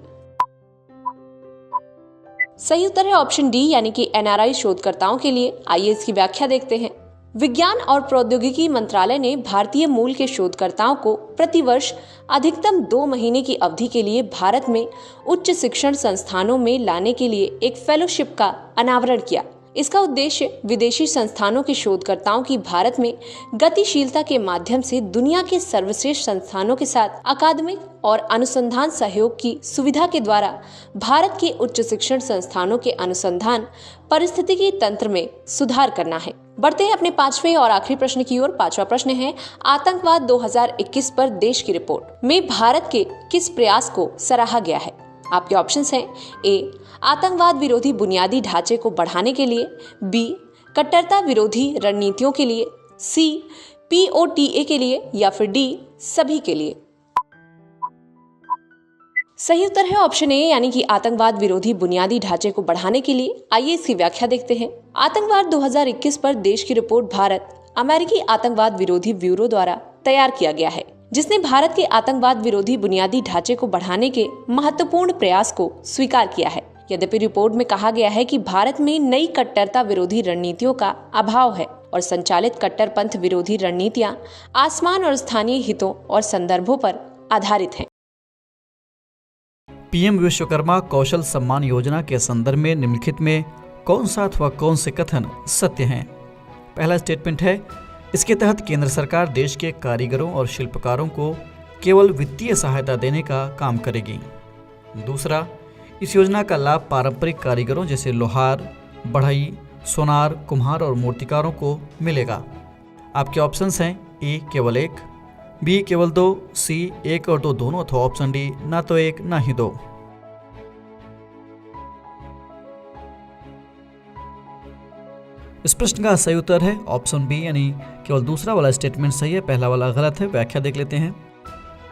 सही उत्तर है ऑप्शन डी, यानी कि एनआरआई शोधकर्ताओं के लिए। आइए इसकी व्याख्या देखते हैं। विज्ञान और प्रौद्योगिकी मंत्रालय ने भारतीय मूल के शोधकर्ताओं को प्रतिवर्ष अधिकतम 2 महीने की अवधि के लिए भारत में उच्च शिक्षण संस्थानों में लाने के लिए एक फेलोशिप का अनावरण किया। इसका उद्देश्य विदेशी संस्थानों के शोधकर्ताओं की भारत में गतिशीलता के माध्यम से दुनिया के सर्वश्रेष्ठ संस्थानों के साथ अकादमिक और अनुसंधान सहयोग की सुविधा के द्वारा भारत के उच्च शिक्षण संस्थानों के अनुसंधान पारिस्थितिकी तंत्र में सुधार करना है। बढ़ते हैं अपने पांचवें और आखिरी प्रश्न की ओर। पांचवा प्रश्न है, आतंकवाद 2021 पर देश की रिपोर्ट में भारत के किस प्रयास को सराहा गया है? आपके ऑप्शंस हैं ए, आतंकवाद विरोधी बुनियादी ढांचे को बढ़ाने के लिए, बी, कट्टरता विरोधी रणनीतियों के लिए, सी, पीओटीए के लिए, या फिर डी, सभी के लिए। सही उत्तर है ऑप्शन ए, यानी कि आतंकवाद विरोधी बुनियादी ढांचे को बढ़ाने के लिए। आइए इसकी व्याख्या देखते हैं। आतंकवाद 2021 पर देश की रिपोर्ट भारत अमेरिकी आतंकवाद विरोधी ब्यूरो द्वारा तैयार किया गया है, जिसने भारत के आतंकवाद विरोधी बुनियादी ढांचे को बढ़ाने के महत्वपूर्ण प्रयास को स्वीकार किया है। यद्यपि रिपोर्ट में कहा गया है कि भारत में नई कट्टरता विरोधी रणनीतियों का अभाव है और संचालित कट्टरपंथ विरोधी रणनीतियां आसमान और स्थानीय हितों और संदर्भों पर आधारित हैं। पीएम विश्वकर्मा कौशल सम्मान योजना के संदर्भ में निम्नलिखित में कौन सा अथवा कौन से कथन सत्य हैं? पहला स्टेटमेंट है, इसके तहत केंद्र सरकार देश के कारीगरों और शिल्पकारों को केवल वित्तीय सहायता देने का काम करेगी। दूसरा, इस योजना का लाभ पारंपरिक कारीगरों जैसे लोहार, बढ़ई, सोनार, कुम्हार और मूर्तिकारों को मिलेगा। आपके ऑप्शंस हैं ए, केवल 1, बी, केवल 2, सी, 1 और 2 दोनों, अथवा ऑप्शन डी, ना तो 1 ना ही 2। इस प्रश्न का सही उत्तर है ऑप्शन बी, यानी केवल दूसरा वाला स्टेटमेंट सही है, पहला वाला गलत है। व्याख्या देख लेते हैं।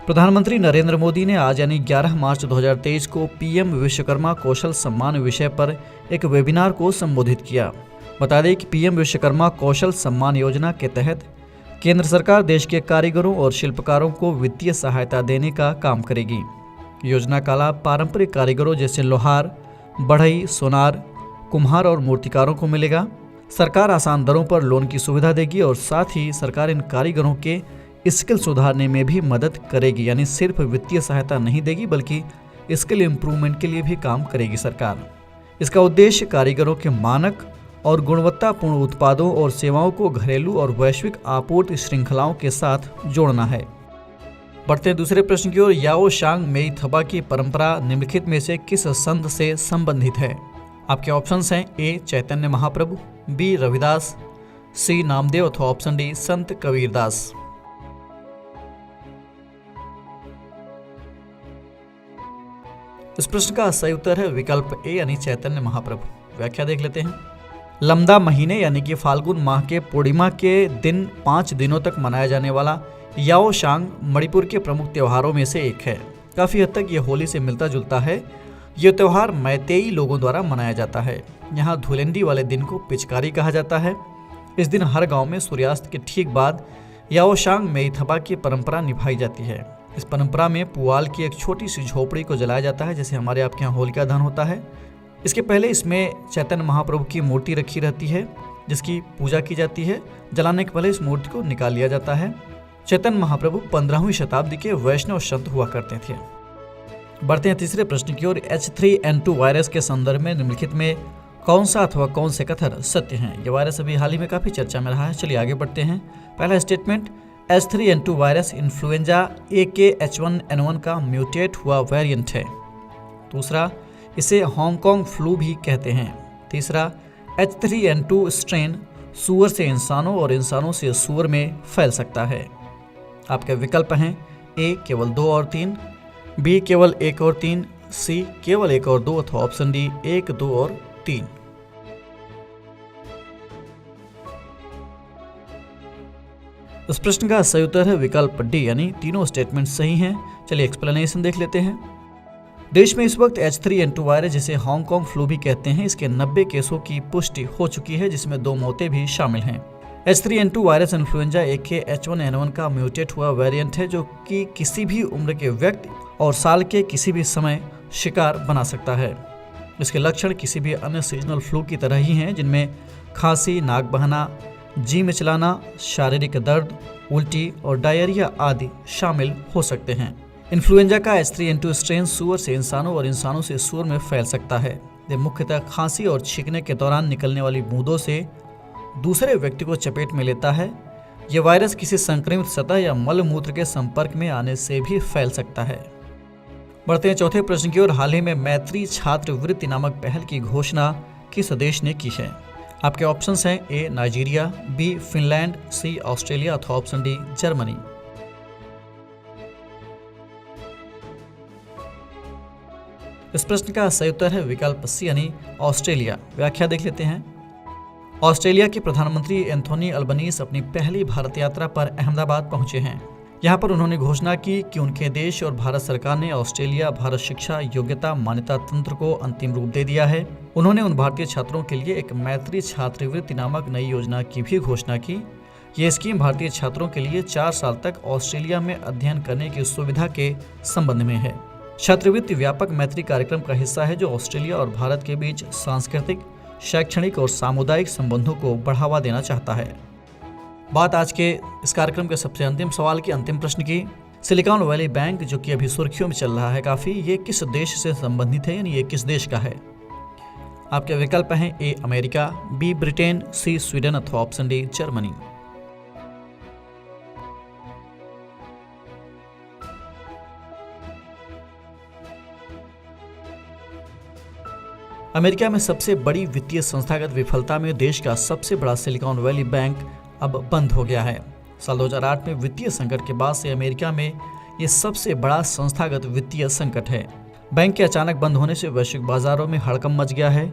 प्रधानमंत्री नरेंद्र मोदी ने आज यानी 11 मार्च 2023 को पीएम विश्वकर्मा कौशल सम्मान विषय पर एक वेबिनार को संबोधित किया। बता दें कि पीएम विश्वकर्मा कौशल सम्मान योजना के तहत केंद्र सरकार देश के कारीगरों और शिल्पकारों को वित्तीय सहायता देने का काम करेगी। योजना का लाभ पारंपरिक कारीगरों जैसे लोहार, बढ़ई, सोनार, कुम्हार और मूर्तिकारों को मिलेगा। सरकार आसान दरों पर लोन की सुविधा देगी और साथ ही सरकार इन कारीगरों के स्किल सुधारने में भी मदद करेगी, यानी सिर्फ वित्तीय सहायता नहीं देगी बल्कि स्किल इम्प्रूवमेंट के लिए भी काम करेगी सरकार। इसका उद्देश्य कारीगरों के मानक और गुणवत्तापूर्ण उत्पादों और सेवाओं को घरेलू और वैश्विक आपूर्ति श्रृंखलाओं के साथ जोड़ना है। बढ़ते हैं दूसरे प्रश्न की ओर। याओ शांग मेई थबा की परंपरा निम्नलिखित में से किस संत से संबंधित है? आपके ऑप्शंस हैं ए, चैतन्य महाप्रभु, बी, रविदास, सी, नामदेव, अथवा ऑप्शन डी, संत कबीरदास। इस प्रश्न का सही उत्तर है विकल्प ए यानी चैतन्य महाप्रभु। व्याख्या देख लेते हैं। लमदा महीने यानी कि फाल्गुन माह के पूर्णिमा के दिन 5 दिनों तक मनाया जाने वाला याओशांग मणिपुर के प्रमुख त्योहारों में से एक है। काफ़ी हद तक ये होली से मिलता जुलता है। ये त्यौहार मैतेई लोगों द्वारा मनाया जाता है। यहाँ धुलेंडी वाले दिन को पिचकारी कहा जाता है। इस दिन हर गांव में सूर्यास्त के ठीक बाद याओशांग मेईथबा की परंपरा निभाई जाती है। इस परंपरा में पुआल की एक छोटी सी झोपड़ी को जलाया जाता है, जैसे हमारे आपके यहाँ होलिका दहन होता है। इसके पहले इसमें चैतन्य महाप्रभु की मूर्ति रखी रहती है, जिसकी पूजा की जाती है। जलाने के पहले इस मूर्ति को निकाल लिया जाता है। चैतन्य महाप्रभु 15वीं शताब्दी के वैष्णव संत हुआ करते थे। बढ़ते हैं तीसरे प्रश्न की ओर। H3N2 वायरस के संदर्भ में निम्नलिखित में कौन सा अथवा कौन से कथन सत्य हैं? ये वायरस अभी हाल ही में काफ़ी चर्चा में रहा है। चलिए आगे बढ़ते हैं। पहला statement, H3N2 virus influenza A के H1N1 का म्यूटेट हुआ वेरिएंट है। दूसरा, इसे हांगकांग फ्लू भी कहते हैं। तीसरा, H3N2 स्ट्रेन सूअर से इंसानों और इंसानों से सूअर में फैल सकता है। आपके विकल्प हैं ए केवल 2 और 3, बी केवल 1 और 3, सी केवल 1 और 2 अथवा ऑप्शन डी 1, 2 और 3। इस प्रश्न का सही उत्तर है विकल्प डी यानी तीनों स्टेटमेंट सही हैं। चलिए एक्सप्लेनेशन देख लेते हैं। देश में इस वक्त H3N2 वायरस, जिसे हांगकांग फ्लू भी कहते हैं, इसके 90 केसों की पुष्टि हो चुकी है, जिसमें 2 मौतें भी शामिल हैं। H3N2 वायरस इन्फ्लुएंजा A के H1N1 का म्यूटेट हुआ वेरिएंट है, जो कि किसी भी उम्र के व्यक्ति और साल के किसी भी समय शिकार बना सकता है। इसके लक्षण किसी भी अन्य सीजनल फ्लू की तरह ही हैं, जिनमें खांसी, नाक बहना, जी मिचलाना, शारीरिक दर्द, उल्टी और डायरिया आदि शामिल हो सकते हैं। इन्फ्लुएंजा का H3N2 स्ट्रेन सूअर से इंसानों और इंसानों से सूअर में फैल सकता है। यह मुख्यतः खांसी और छींकने के दौरान निकलने वाली बूंदों से दूसरे व्यक्ति को चपेट में लेता है। यह वायरस किसी संक्रमित सतह या मल मूत्र के संपर्क में आने से भी फैल सकता है। बढ़ते हैं चौथे प्रश्न की ओर। हाल ही में मैत्री छात्रवृत्ति नामक पहल की घोषणा किस देश ने की है? आपके ऑप्शंस हैं ए नाइजीरिया, बी फिनलैंड, सी ऑस्ट्रेलिया अथवा ऑप्शन डी जर्मनी। इस प्रश्न का सही उत्तर है विकल्प सी यानी ऑस्ट्रेलिया। व्याख्या देख लेते हैं। ऑस्ट्रेलिया के प्रधानमंत्री एंथोनी अल्बनीज अपनी पहली भारत यात्रा पर अहमदाबाद पहुंचे हैं। यहां पर उन्होंने घोषणा की कि उनके देश और भारत सरकार ने ऑस्ट्रेलिया भारत शिक्षा योग्यता मान्यता तंत्र को अंतिम रूप दे दिया है। उन्होंने उन भारतीय छात्रों के लिए एक मैत्री छात्रवृत्ति नामक नई योजना की भी घोषणा की। ये स्कीम भारतीय छात्रों के लिए 4 साल तक ऑस्ट्रेलिया में अध्ययन करने की सुविधा के संबंध में है। छात्रवृत्ति व्यापक मैत्री कार्यक्रम का हिस्सा है, जो ऑस्ट्रेलिया और भारत के बीच सांस्कृतिक, शैक्षणिक और सामुदायिक संबंधों को बढ़ावा देना चाहता है। बात आज के इस कार्यक्रम के सबसे अंतिम सवाल की, अंतिम प्रश्न की। सिलिकॉन वैली बैंक, जो कि अभी सुर्खियों में चल रहा है काफ़ी, ये किस देश से संबंधित है, यानी ये किस देश का है? आपके विकल्प हैं A America, B Britain, C Sweden अथवा ऑप्शन डी जर्मनी। अमेरिका में सबसे बड़ी वित्तीय संस्थागत विफलता में देश का सबसे बड़ा सिलिकॉन वैली बैंक अब बंद हो गया है। साल 2008 में वित्तीय संकट के बाद से अमेरिका में ये सबसे बड़ा संस्थागत वित्तीय संकट है। बैंक के अचानक बंद होने से वैश्विक बाजारों में हड़कंप मच गया है।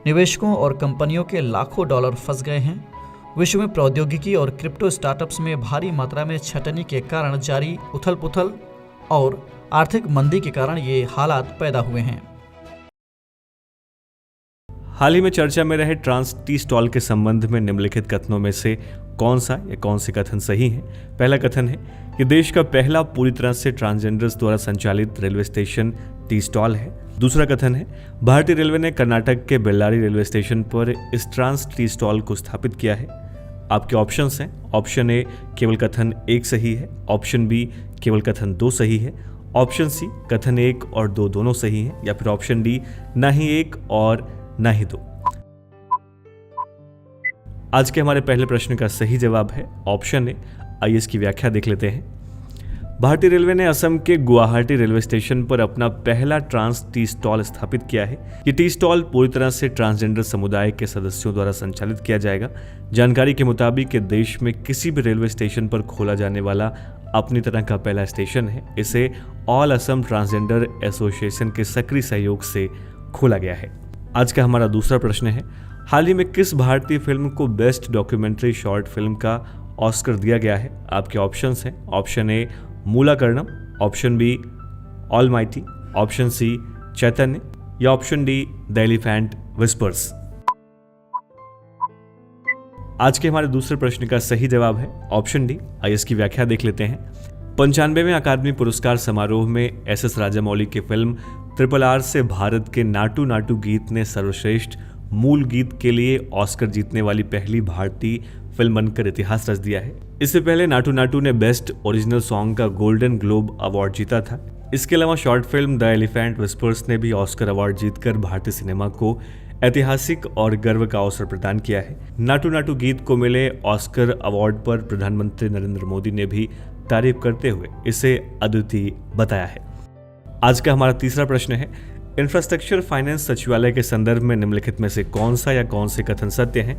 निवेशकों और कंपनियों के लाखों डॉलर फंस गए हैं। विश्व में प्रौद्योगिकी और क्रिप्टो स्टार्टअप्स में भारी मात्रा में छटनी के कारण जारी उथल पुथल और आर्थिक मंदी के कारण ये हालात पैदा हुए हैं। हाल ही में चर्चा में रहे ट्रांस टी स्टॉल के संबंध में निम्नलिखित कथनों में से कौन सा या कौन से कथन सही है? पहला कथन है कि देश का पहला पूरी तरह से ट्रांसजेंडर्स द्वारा संचालित रेलवे स्टेशन टी स्टॉल है। दूसरा कथन है भारतीय रेलवे ने कर्नाटक के बेल्लारी रेलवे स्टेशन पर इस ट्रांस टी स्टॉल को स्थापित किया है। आपके ऑप्शंस हैं, ऑप्शन ए केवल कथन 1 सही है, ऑप्शन बी केवल कथन 2 सही है, ऑप्शन सी कथन 1 और 2 दोनों सही हैं, या फिर ऑप्शन डी ना ही 1 और ना ही 2। आज के हमारे पहले प्रश्न का सही जवाब है ऑप्शन ए। आइए इसकी व्याख्या देख लेते हैं। भारतीय रेलवे ने असम के गुवाहाटी रेलवे स्टेशन पर अपना पहला ट्रांस टी स्टॉल स्थापित किया है। ये टी स्टॉल पूरी तरह से ट्रांसजेंडर समुदाय के सदस्यों द्वारा संचालित किया जाएगा। जानकारी के मुताबिक देश में किसी भी रेलवे स्टेशन पर खोला जाने वाला अपनी तरह का पहला स्टेशन है। इसे ऑल असम ट्रांसजेंडर एसोसिएशन के सक्रिय सहयोग से खोला गया है। आज का हमारा दूसरा प्रश्न है, हाल ही में किस भारतीय फिल्म को बेस्ट डॉक्यूमेंट्री शॉर्ट फिल्म का ऑस्कर दिया गया है? आपके ऑप्शंस हैं, option A Moolakarnam, option B almighty, option C Chaitanya या option D the elephant whispers. आज के हमारे दूसरे प्रश्न का सही जवाब है ऑप्शन डी। आइए इसकी व्याख्या देख लेते हैं। 95वें अकादमी पुरस्कार समारोह में एस राजामौली की फिल्म RRR से भारत के नाटू नाटू गीत ने सर्वश्रेष्ठ मूल गीत के लिए ऑस्कर जीतने वाली पहली भारतीय फिल्म बनकर इतिहास रच दिया है। इससे पहले नाटू नाटू ने बेस्ट ओरिजिनल सॉन्ग का गोल्डन ग्लोब अवार्ड जीता था। इसके अलावा short film the elephant whispers ने भी ऑस्कर अवार्ड जीतकर भारतीय सिनेमा को ऐतिहासिक और गर्व का अवसर प्रदान किया है। नाटू नाटू गीत को मिले ऑस्कर अवार्ड पर प्रधानमंत्री नरेंद्र मोदी ने भी तारीफ करते हुए इसे अद्वितीय बताया है। आज का हमारा तीसरा प्रश्न है, इंफ्रास्ट्रक्चर फाइनेंस सचिवालय के संदर्भ में निम्नलिखित में से कौन सा या कौन से कथन सत्य हैं?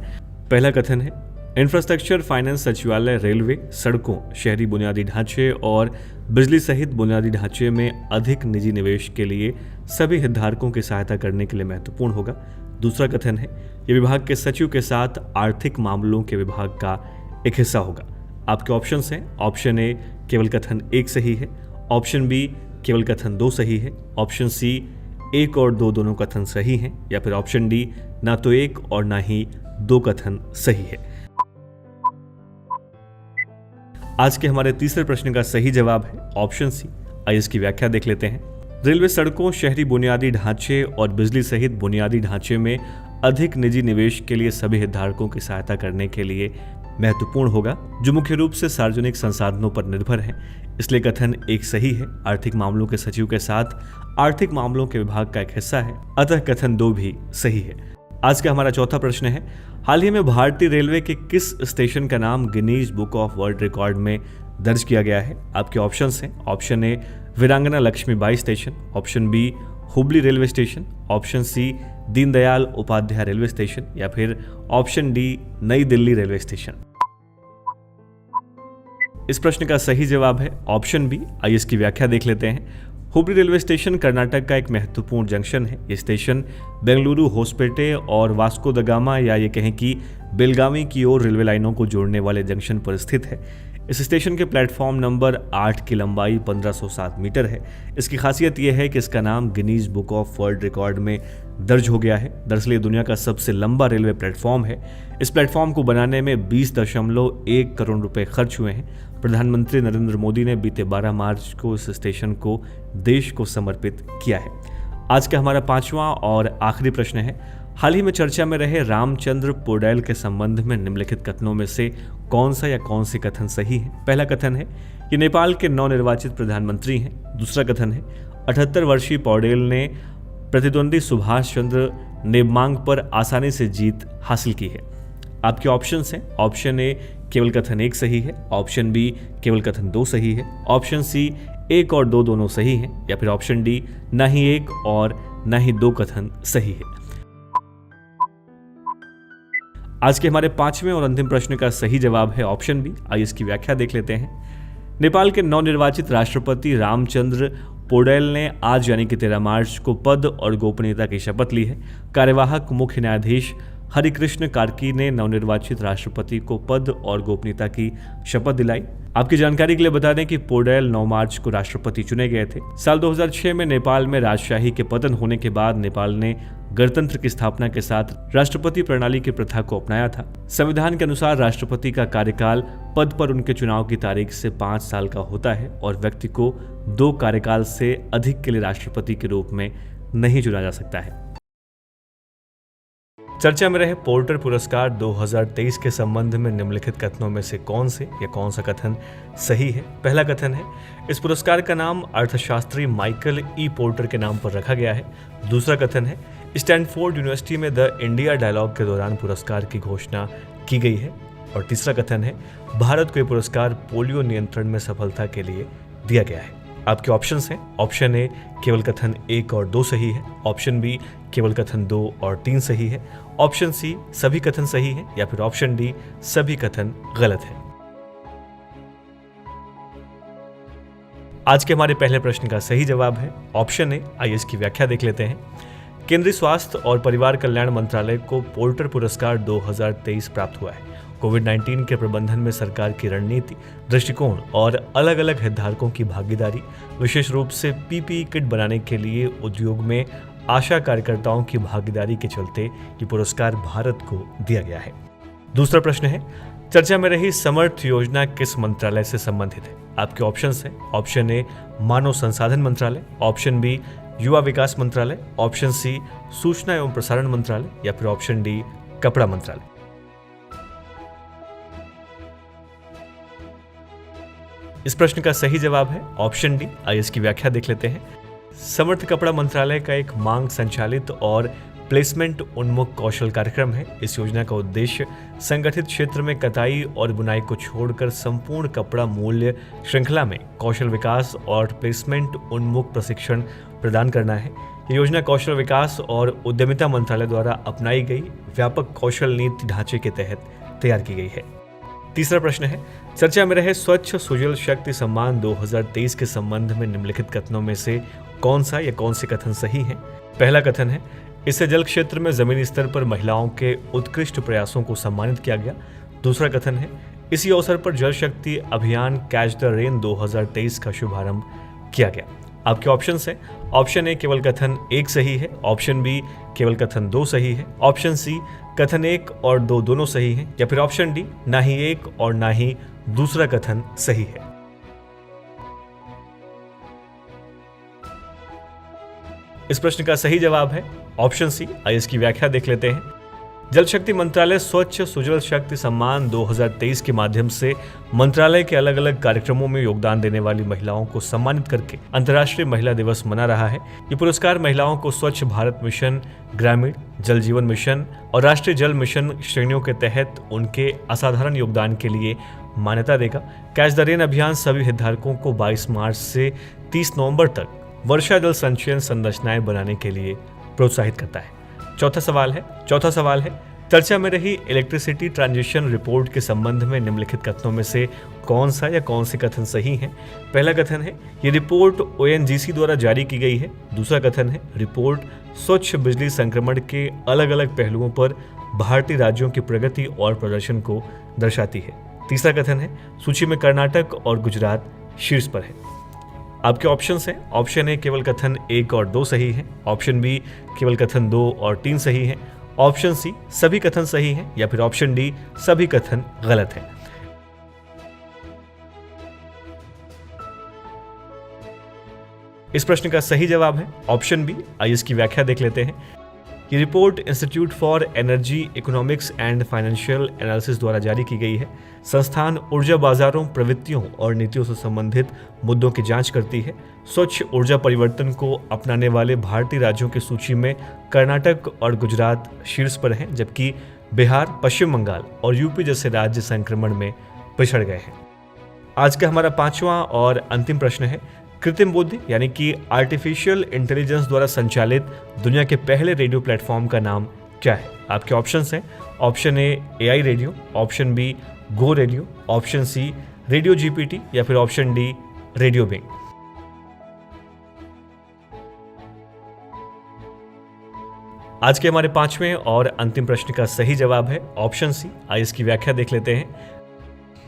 पहला कथन है, इंफ्रास्ट्रक्चर फाइनेंस सचिवालय रेलवे, सड़कों, शहरी बुनियादी ढांचे और बिजली सहित बुनियादी ढांचे में अधिक निजी निवेश के लिए सभी हितधारकों की सहायता करने के लिए महत्वपूर्ण होगा। दूसरा कथन है, ये विभाग के सचिव के साथ आर्थिक मामलों के विभाग का एक हिस्सा होगा। आपके ऑप्शंस हैं, ऑप्शन ए केवल कथन 1 सही है, ऑप्शन बी केवल कथन 2 सही है, ऑप्शन सी 1 और 2 दोनों कथन सही हैं, या फिर ऑप्शन डी ना तो 1 और ना ही 2 कथन सही है। आज के हमारे तीसरे प्रश्न का सही जवाब है ऑप्शन सी। आइए इसकी व्याख्या देख लेते हैं। रेलवे, सड़कों, शहरी बुनियादी ढांचे और बिजली सहित बुनियादी ढांचे में अधिक निजी निवेश के लिए सभी हितधारकों की सहायता करने के लिए महत्वपूर्ण होगा, जो मुख्य रूप से सार्वजनिक संसाधनों पर निर्भर है। इसलिए कथन 1 सही है, आर्थिक मामलों के सचिव के साथ आर्थिक मामलों के विभाग का एक हिस्सा है, अतः कथन 2 भी सही है। आज का हमारा चौथा प्रश्न है, हाल ही में भारतीय रेलवे के किस स्टेशन का नाम Guinness book of world record में दर्ज किया गया है? आपके ऑप्शंस हैं, option A Veerangana Lakshmibai station, option B Hubli railway station, option C Deendayal Upadhyay railway station, या फिर ऑप्शन डी नई दिल्ली रेलवे स्टेशन। इस प्रश्न का सही जवाब है ऑप्शन बी। आइए इसकी व्याख्या देख लेते हैं। हुबली रेलवे स्टेशन कर्नाटक का एक महत्वपूर्ण जंक्शन है। ये स्टेशन बेंगलुरु, होसपेटे और वास्को द गामा, या ये कहें कि बेलगावी की ओर रेलवे लाइनों को जोड़ने वाले जंक्शन पर स्थित है। इस स्टेशन के प्लेटफॉर्म नंबर 8 की लंबाई 1507 मीटर है। इसकी खासियत यह है कि इसका नाम Guinness book of world record में दर्ज हो गया है। दरअसल ये दुनिया का सबसे लंबा रेलवे प्लेटफॉर्म है। इस प्लेटफॉर्म को बनाने में 20.1 करोड़ रुपए खर्च हुए हैं। प्रधानमंत्री नरेंद्र मोदी ने बीते 12 मार्च को इस स्टेशन को देश को समर्पित किया है। आज का हमारा पांचवा और आखिरी प्रश्न है, हाल ही में चर्चा में रहे रामचंद्र पोडेल के संबंध में निम्नलिखित कथनों में से कौन सा या कौन से कथन सही है? पहला कथन है, ये नेपाल के नवनिर्वाचित प्रधानमंत्री हैं। दूसरा कथन है, 78 वर्षीय पौडेल ने प्रतिद्वंदी सुभाष चंद्र नेब्मांग पर आसानी से जीत हासिल की है। आपके ऑप्शंस हैं, ऑप्शन ए केवल कथन 1 सही है, ऑप्शन बी केवल कथन 2 सही है, ऑप्शन सी 1 और 2 दोनों सही हैं, या फिर ऑप्शन डी ना ही 1 और ना ही 2 कथन सही है। आज के हमारे पांचवें और अंतिम प्रश्न का सही जवाब है ऑप्शन बी। आइए इसकी व्याख्या देख लेते हैं। नेपाल के नवनिर्वाचित राष्ट्रपति रामचंद्र पोडेल ने आज यानी कि 13 मार्च को पद और गोपनीयता की शपथ ली है। कार्यवाहक मुख्य न्यायाधीश हरिकृष्ण कार्की ने नवनिर्वाचित राष्ट्रपति को पद और गोपनीयता की शपथ दिलाई। आपकी जानकारी के लिए बता दें कि पोडेल 9 मार्च को राष्ट्रपति चुने गए थे। साल 2006 में नेपाल में राजशाही के पतन होने के बाद नेपाल ने गणतंत्र की स्थापना के साथ राष्ट्रपति प्रणाली की प्रथा को अपनाया था। संविधान के अनुसार राष्ट्रपति का कार्यकाल पद पर उनके चुनाव की तारीख से 5 साल का होता है और व्यक्ति को 2 कार्यकाल से अधिक के लिए राष्ट्रपति के रूप में नहीं चुना जा सकता है। चर्चा में रहे पोर्टर पुरस्कार 2023 के संबंध में निम्नलिखित कथनों में से कौन से या कौन सा कथन सही है? पहला कथन है, इस पुरस्कार का नाम अर्थशास्त्री माइकल ई पोर्टर के नाम पर रखा गया है। दूसरा कथन है, स्टैनफोर्ड यूनिवर्सिटी में द इंडिया डायलॉग के दौरान पुरस्कार की घोषणा की गई है। और तीसरा कथन है, भारत को यह पुरस्कार पोलियो नियंत्रण में सफलता के लिए दिया गया है। आपके ऑप्शंस हैं, ऑप्शन ए केवल कथन 1 और 2 सही है, ऑप्शन बी केवल कथन 2 और 3 सही है, ऑप्शन सी सभी कथन सही है, या फिर ऑप्शन डी सभी कथन गलत है। आज के हमारे पहले प्रश्न का सही जवाब है ऑप्शन ए। आइए इसकी व्याख्या देख लेते हैं। केंद्रीय स्वास्थ्य और परिवार कल्याण मंत्रालय को पोर्टर पुरस्कार 2023 प्राप्त हुआ है। कोविड-19 के प्रबंधन में सरकार की रणनीति, दृष्टिकोण और अलग अलग हितधारकों की भागीदारी, विशेष रूप से पीपीई किट बनाने के लिए उद्योग में आशा कार्यकर्ताओं की भागीदारी के चलते ये पुरस्कार भारत को दिया गया है। दूसरा प्रश्न है, चर्चा में रही समर्थ योजना किस मंत्रालय से संबंधित है? आपके ऑप्शंस हैं ऑप्शन ए मानव संसाधन मंत्रालय, ऑप्शन बी युवा विकास मंत्रालय, ऑप्शन सी सूचना एवं प्रसारण मंत्रालय या फिर ऑप्शन डी कपड़ा मंत्रालय। इस प्रश्न का सही जवाब है ऑप्शन डी। आइए इसकी व्याख्या देख लेते हैं। समर्थ कपड़ा मंत्रालय का एक मांग संचालित और प्लेसमेंट उन्मुख कौशल कार्यक्रम है। इस योजना का उद्देश्य संगठित क्षेत्र में कताई और बुनाई को छोड़कर संपूर्ण कपड़ा मूल्य श्रृंखला में कौशल विकास और प्लेसमेंट उन्मुख प्रशिक्षण प्रदान करना है। ये योजना कौशल विकास और उद्यमिता मंत्रालय द्वारा अपनाई गई व्यापक कौशल नीति ढांचे के तहत तैयार की गई है। तीसरा प्रश्न है, चर्चा में रहे स्वच्छ सुजल शक्ति सम्मान 2023 के संबंध में निम्नलिखित कथनों में से कौन सा या कौन से कथन सही हैं? पहला कथन है, इससे जल क्षेत्र में जमीनी स्तर पर महिलाओं के उत्कृष्ट प्रयासों को सम्मानित किया गया। दूसरा कथन है, इसी अवसर पर जल शक्ति अभियान कैच द रेन 2023 का शुभारंभ किया गया। आपके ऑप्शंस हैं ऑप्शन ए केवल कथन 1 सही है, ऑप्शन बी केवल कथन 2 सही है, ऑप्शन सी कथन 1 और 2 दोनों सही हैं या फिर ऑप्शन डी ना ही एक और ना ही दूसरा कथन सही है। इस प्रश्न का सही जवाब है ऑप्शन सी। आइए इसकी व्याख्या देख लेते हैं। जल शक्ति मंत्रालय स्वच्छ सुजल शक्ति सम्मान 2023 के माध्यम से मंत्रालय के अलग अलग कार्यक्रमों में योगदान देने वाली महिलाओं को सम्मानित करके अंतर्राष्ट्रीय महिला दिवस मना रहा है। ये पुरस्कार महिलाओं को स्वच्छ भारत मिशन, ग्रामीण जल जीवन मिशन और राष्ट्रीय जल मिशन श्रेणियों के तहत उनके असाधारण योगदान के लिए मान्यता देगा। कैच द रेन अभियान सभी हितधारकों को 22 मार्च से 30 नवंबर तक वर्षा जल संचयन संरचनाएं बनाने के लिए प्रोत्साहित करता है। चौथा सवाल है, चर्चा में रही इलेक्ट्रिसिटी ट्रांजिशन रिपोर्ट के संबंध में निम्नलिखित कथनों में से कौन सा या कौन से कथन सही हैं? पहला कथन है, ये रिपोर्ट ओएनजीसी द्वारा जारी की गई है। दूसरा कथन है, रिपोर्ट स्वच्छ बिजली संक्रमण के अलग अलग पहलुओं पर भारतीय राज्यों की प्रगति और प्रदर्शन को दर्शाती है। तीसरा कथन है, सूची में कर्नाटक और गुजरात शीर्ष पर है। आपके ऑप्शंस हैं ऑप्शन ए केवल कथन 1 और 2 सही है, ऑप्शन बी केवल कथन 2 और 3 सही है, ऑप्शन सी सभी कथन सही हैं या फिर ऑप्शन डी सभी कथन गलत हैं। इस प्रश्न का सही जवाब है ऑप्शन बी। आइए इसकी व्याख्या देख लेते हैं। ये report institute for energy economics and financial analysis द्वारा जारी की गई है। संस्थान ऊर्जा बाजारों, प्रवृत्तियों और नीतियों से संबंधित मुद्दों की जांच करती है। स्वच्छ ऊर्जा परिवर्तन को अपनाने वाले भारतीय राज्यों की सूची में कर्नाटक और गुजरात शीर्ष पर हैं, जबकि बिहार, पश्चिम बंगाल और यूपी जैसे राज्य संक्रमण में पिछड़ गए हैं। आज का हमारा 5वां और अंतिम प्रश्न है, कृत्रिम बुद्धि यानी कि आर्टिफिशियल इंटेलिजेंस द्वारा संचालित दुनिया के पहले रेडियो प्लेटफॉर्म का नाम क्या है? आपके ऑप्शंस हैं option A AI radio, option B go radio, option C radio GPT या फिर ऑप्शन डी रेडियो बिंग। आज के हमारे 5वें और अंतिम प्रश्न का सही जवाब है ऑप्शन सी। आइए इसकी व्याख्या देख लेते हैं।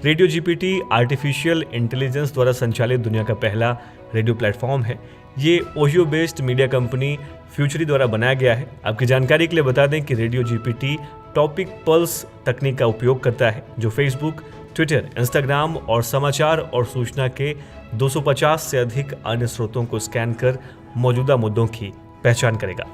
रेडियो जीपीटी आर्टिफिशियल इंटेलिजेंस द्वारा संचालित दुनिया का पहला रेडियो प्लेटफॉर्म है। ये ओहियो बेस्ड मीडिया कंपनी फ्यूचरी द्वारा बनाया गया है। आपकी जानकारी के लिए बता दें कि रेडियो जीपीटी टॉपिक पल्स तकनीक का उपयोग करता है, जो फेसबुक, ट्विटर, इंस्टाग्राम और समाचार और सूचना के 250 से अधिक अन्य स्रोतों को स्कैन कर मौजूदा मुद्दों की पहचान करेगा।